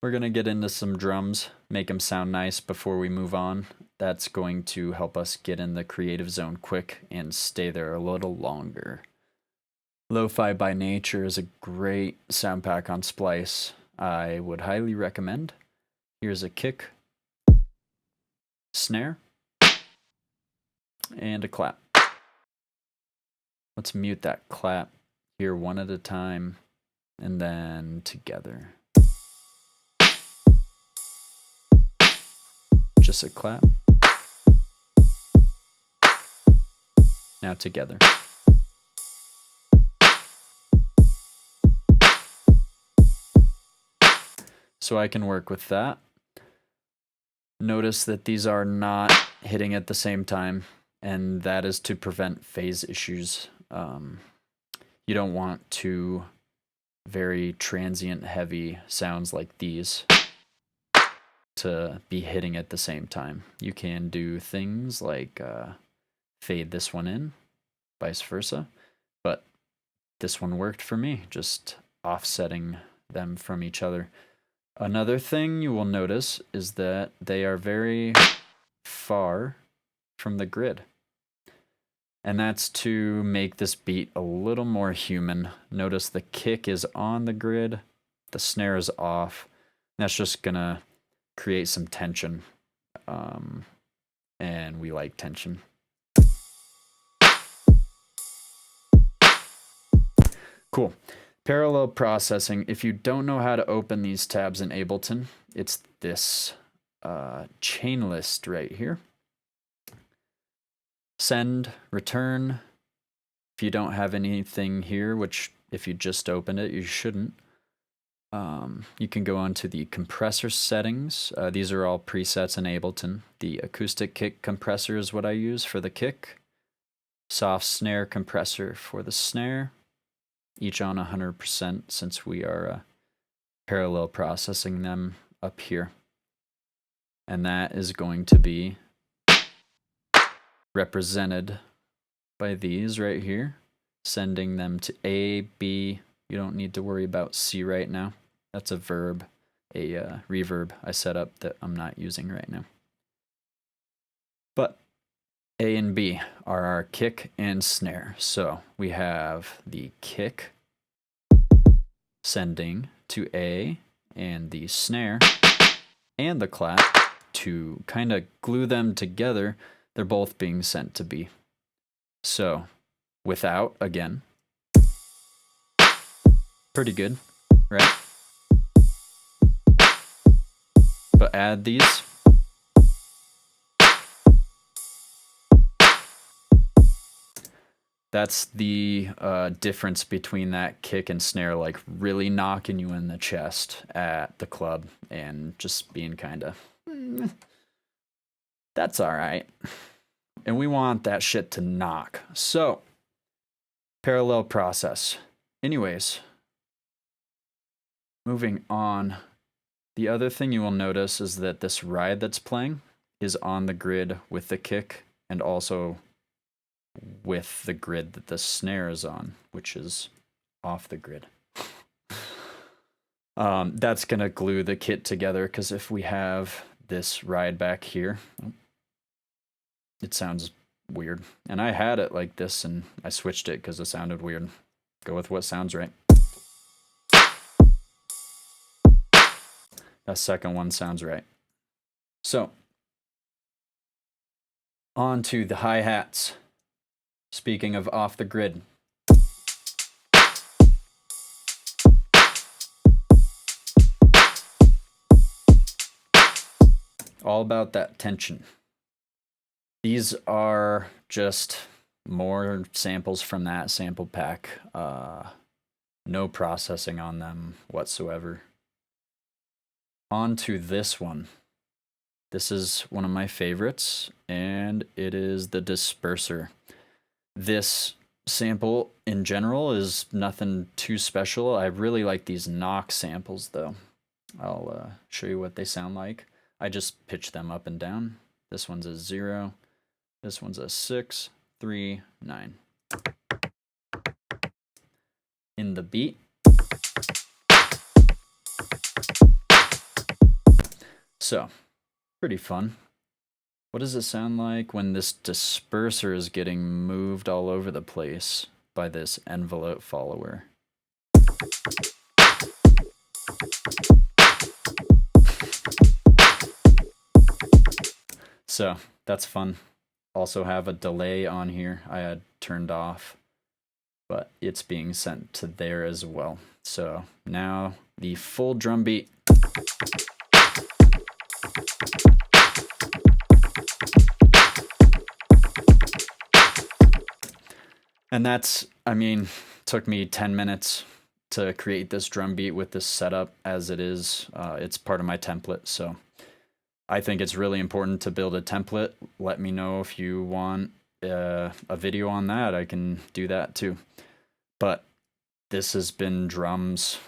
We're going to get into some drums, make them sound nice before we move on. That's going to help us get in the creative zone quick and stay there a little longer. Lo-Fi by Nature is a great sound pack on Splice. I would highly recommend. Here's a kick, snare, and a clap. Let's mute that clap here one at a time and then together. Just a clap. Now together. So I can work with that. Notice that these are not hitting at the same time, and that is to prevent phase issues. You don't want to very transient heavy sounds like these to be hitting at the same time. You can do things like fade this one in, vice versa, but this one worked for me, just offsetting them from each other. Another thing you will notice is that they are very far from the grid. And that's to make this beat a little more human. Notice the kick is on the grid, the snare is off. That's just gonna create some tension. And we like tension. Cool. Parallel processing. If you don't know how to open these tabs in Ableton, it's this chain list right here. Send, return. If you don't have anything here, which if you just opened it, you shouldn't. You can go on to the compressor settings. These are all presets in Ableton. The acoustic kick compressor is what I use for the kick. Soft snare compressor for the snare. Each on 100% since we are parallel processing them up here. And that is going to be represented by these right here, sending them to A, B. You don't need to worry about C right now. That's a verb, a reverb I set up that I'm not using right now. But A and B are our kick and snare. So we have the kick sending to A and the snare and the clap to kind of glue them together. They're both being sent to B. So without, again, pretty good, right? But add these. That's the difference between that kick and snare, like really knocking you in the chest at the club and just being kind of, that's all right. And we want that shit to knock. So, parallel process. Anyways, moving on. The other thing you will notice is that this ride that's playing is on the grid with the kick and also with the grid that the snare is on, which is off the grid. That's going to glue the kit together, because if we have this ride back here, it sounds weird. And I had it like this, and I switched it because it sounded weird. Go with what sounds right. That second one sounds right. So, on to the hi-hats. Speaking of off the grid. All about that tension. These are just more samples from that sample pack. No processing on them whatsoever. On to this one. This is one of my favorites, and it is the disperser. This sample in general is nothing too special. I really like these knock samples though. I'll show you what they sound like. I just pitch them up and down. This one's a 0. This one's a 6, 3, 9. In the beat. So, pretty fun. What does it sound like when this disperser is getting moved all over the place by this envelope follower? So, that's fun. Also have a delay on here I had turned off, but it's being sent to there as well. So now the full drum beat. And that's, I mean, took me 10 minutes to create this drum beat with this setup as it is. It's part of my template, so I think it's really important to build a template. Let me know if you want a video on that. I can do that too. But this has been drums